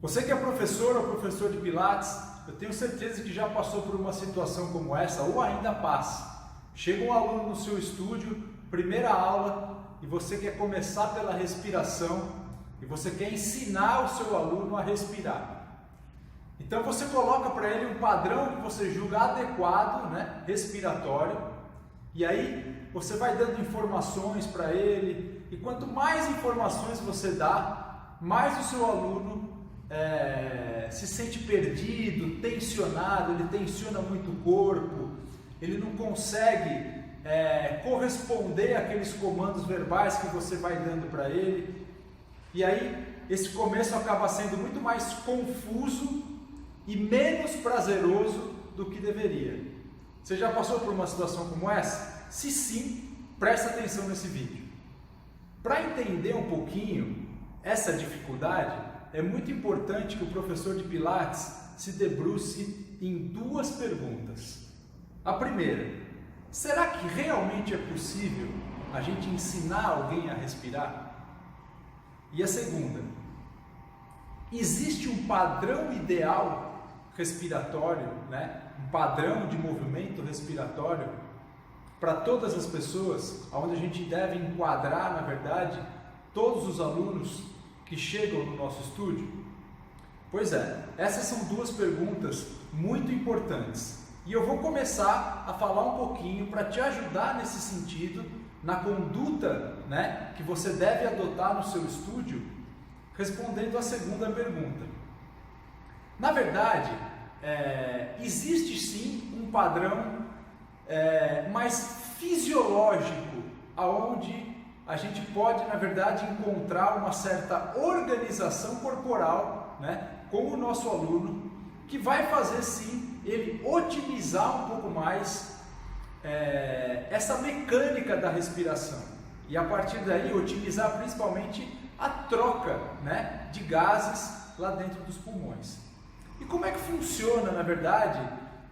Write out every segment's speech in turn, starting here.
Você que é professor ou professor de Pilates, eu tenho certeza que já passou por uma situação como essa ou ainda passa. Chega um aluno no seu estúdio, primeira aula, e você quer começar pela respiração e você quer ensinar o seu aluno a respirar. Então você coloca para ele um padrão que você julga adequado, respiratório, e aí você vai dando informações para ele, e quanto mais informações você dá, mais o seu aluno se sente perdido, tensionado, ele tensiona muito o corpo, ele não consegue corresponder àqueles comandos verbais que você vai dando para ele, e aí esse começo acaba sendo muito mais confuso e menos prazeroso do que deveria. Você já passou por uma situação como essa? Se sim, presta atenção nesse vídeo. Para entender um pouquinho essa dificuldade, é muito importante que o professor de Pilates se debruce em duas perguntas. A primeira, será que realmente é possível a gente ensinar alguém a respirar? E a segunda, existe um padrão ideal respiratório, um padrão de movimento respiratório para todas as pessoas, onde a gente deve enquadrar, na verdade, todos os alunos que chegam no nosso estúdio? Pois é, essas são duas perguntas muito importantes. E eu vou começar a falar um pouquinho para te ajudar nesse sentido, na conduta que você deve adotar no seu estúdio, respondendo a segunda pergunta. Na verdade, existe sim um padrão mais fisiológico, aonde a gente pode, na verdade, encontrar uma certa organização corporal com o nosso aluno, que vai fazer sim ele otimizar um pouco mais essa mecânica da respiração, e a partir daí otimizar principalmente a troca de gases lá dentro dos pulmões. E como é que funciona, na verdade,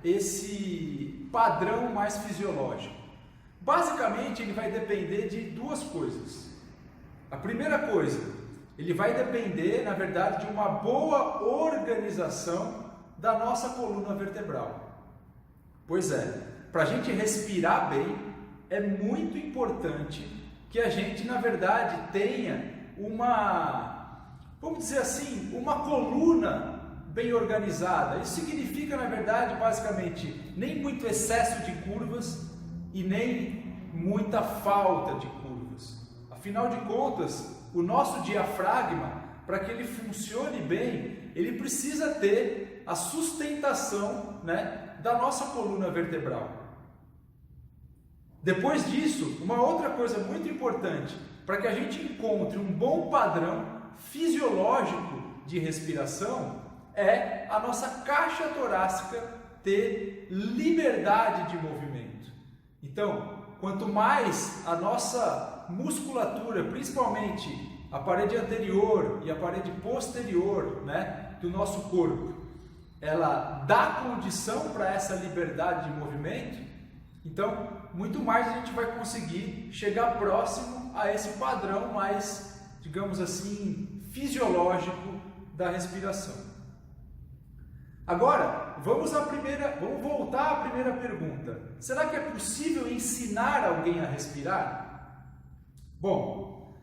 esse padrão mais fisiológico? Basicamente, ele vai depender de duas coisas. A primeira coisa, ele vai depender, na verdade, de uma boa organização da nossa coluna vertebral. Pois é, para a gente respirar bem, é muito importante que a gente, na verdade, tenha vamos dizer assim, uma coluna bem organizada. Isso significa, na verdade, basicamente, nem muito excesso de curvas e nem muita falta de curvas. Afinal de contas, o nosso diafragma, para que ele funcione bem, ele precisa ter a sustentação da nossa coluna vertebral. Depois disso, uma outra coisa muito importante, para que a gente encontre um bom padrão fisiológico de respiração, é a nossa caixa torácica ter liberdade de movimento. Então, quanto mais a nossa musculatura, principalmente a parede anterior e a parede posterior do nosso corpo, ela dá condição para essa liberdade de movimento, então muito mais a gente vai conseguir chegar próximo a esse padrão mais, digamos assim, fisiológico da respiração. Agora, vamos voltar à primeira pergunta. Será que é possível ensinar alguém a respirar? Bom,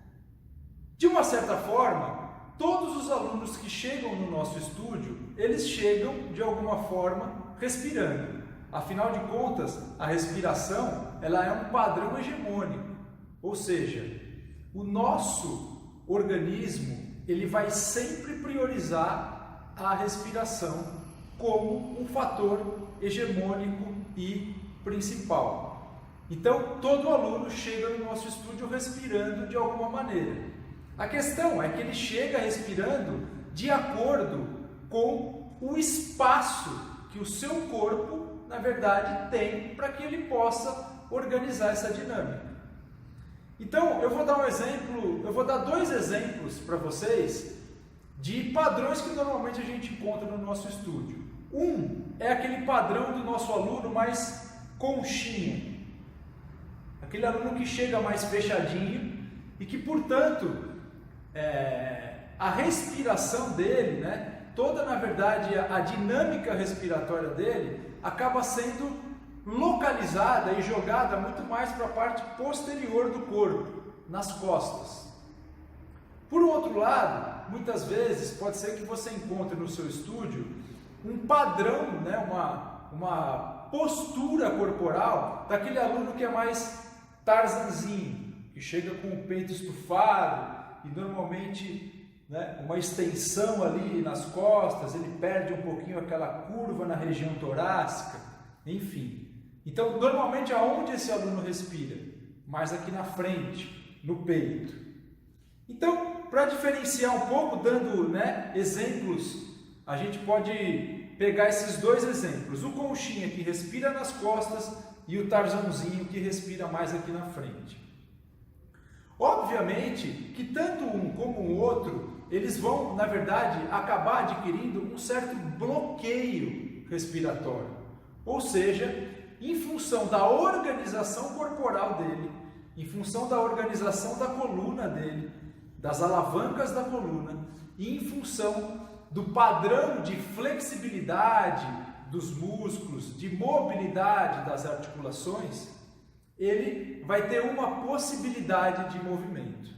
de uma certa forma, todos os alunos que chegam no nosso estúdio, eles chegam de alguma forma respirando. Afinal de contas, a respiração ela é um padrão hegemônico, ou seja, o nosso organismo ele vai sempre priorizar a respiração como um fator hegemônico e principal. Então, todo aluno chega no nosso estúdio respirando de alguma maneira. A questão é que ele chega respirando de acordo com o espaço que o seu corpo, na verdade, tem para que ele possa organizar essa dinâmica. Então, eu vou dar dois exemplos para vocês de padrões que normalmente a gente encontra no nosso estúdio. Um é aquele padrão do nosso aluno mais conchinha, aquele aluno que chega mais fechadinho e que, portanto, a respiração dele, né, toda na verdade a dinâmica respiratória dele acaba sendo localizada e jogada muito mais para a parte posterior do corpo, nas costas. Por outro lado, muitas vezes pode ser que você encontre no seu estúdio um padrão, né, uma postura corporal daquele aluno que é mais Tarzanzinho, que chega com o peito estufado e normalmente, né, uma extensão ali nas costas, ele perde um pouquinho aquela curva na região torácica, enfim. Então, normalmente aonde esse aluno respira? Mais aqui na frente, no peito. Então, para diferenciar um pouco, dando, né, exemplos, a gente pode pegar esses dois exemplos. O conchinha que respira nas costas e o tarzãozinho que respira mais aqui na frente. Obviamente que tanto um como o outro, eles vão, na verdade, acabar adquirindo um certo bloqueio respiratório. Ou seja, em função da organização corporal dele, em função da organização da coluna dele, das alavancas da coluna, e em função do padrão de flexibilidade dos músculos, de mobilidade das articulações, ele vai ter uma possibilidade de movimento.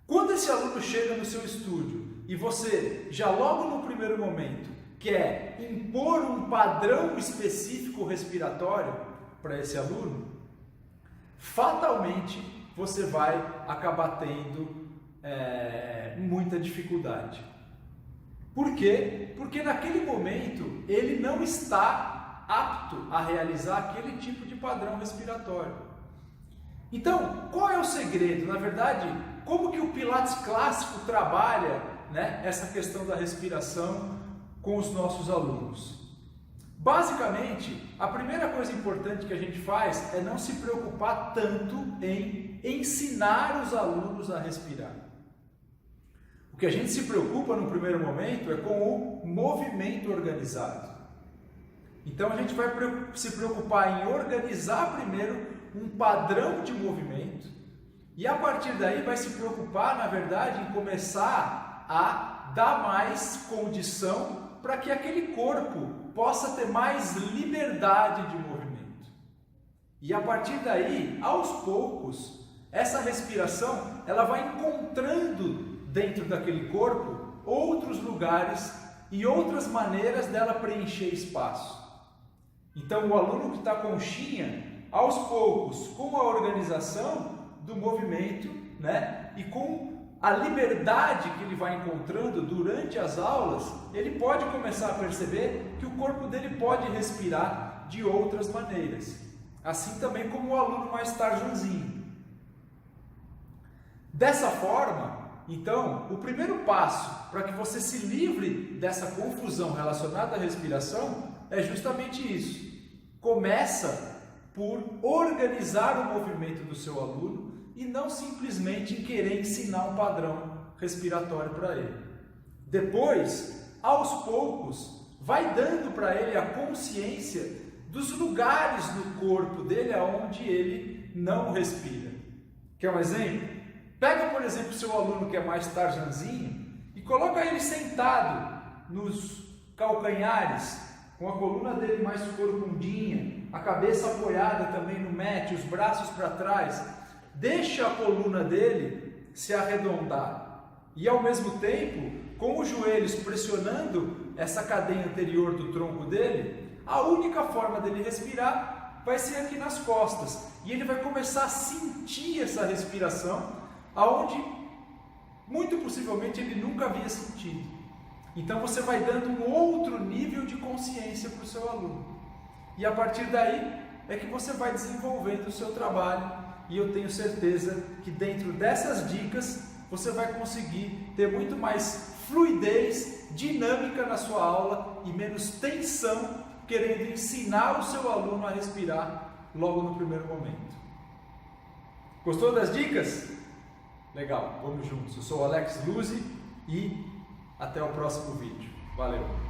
Quando esse aluno chega no seu estúdio e você, já logo no primeiro momento, quer impor um padrão específico respiratório para esse aluno, fatalmente você vai acabar tendo muita dificuldade. Por quê? Porque naquele momento ele não está apto a realizar aquele tipo de padrão respiratório. Então, qual é o segredo? Na verdade, como que o Pilates clássico trabalha, né, essa questão da respiração com os nossos alunos? Basicamente, a primeira coisa importante que a gente faz é não se preocupar tanto em ensinar os alunos a respirar. O que a gente se preocupa no primeiro momento é com o movimento organizado. Então a gente vai se preocupar em organizar primeiro um padrão de movimento e a partir daí vai se preocupar, na verdade, em começar a dar mais condição para que aquele corpo possa ter mais liberdade de movimento. E a partir daí, aos poucos, essa respiração ela vai encontrando dentro daquele corpo outros lugares e outras maneiras dela preencher espaço. Então o aluno que está conchinha, aos poucos, com a organização do movimento, né, e com a liberdade que ele vai encontrando durante as aulas, ele pode começar a perceber que o corpo dele pode respirar de outras maneiras. Assim também como o aluno mais tarzanzinho. Dessa forma, então, o primeiro passo para que você se livre dessa confusão relacionada à respiração é justamente isso. Começa por organizar o movimento do seu aluno e não simplesmente querer ensinar um padrão respiratório para ele. Depois, aos poucos, vai dando para ele a consciência dos lugares no corpo dele onde ele não respira. Quer um exemplo? Pega, por exemplo, o seu aluno que é mais tarzanzinho e coloca ele sentado nos calcanhares, com a coluna dele mais corcundinha, a cabeça apoiada também no mat, os braços para trás. Deixa a coluna dele se arredondar e ao mesmo tempo, com os joelhos pressionando essa cadeia anterior do tronco dele, a única forma dele respirar vai ser aqui nas costas e ele vai começar a sentir essa respiração aonde muito possivelmente ele nunca havia sentido. Então você vai dando um outro nível de consciência para o seu aluno. E a partir daí é que você vai desenvolvendo o seu trabalho e eu tenho certeza que dentro dessas dicas você vai conseguir ter muito mais fluidez, dinâmica na sua aula e menos tensão querendo ensinar o seu aluno a respirar logo no primeiro momento. Gostou das dicas? Legal, vamos juntos. Eu sou o Alex Luzzi e até o próximo vídeo. Valeu!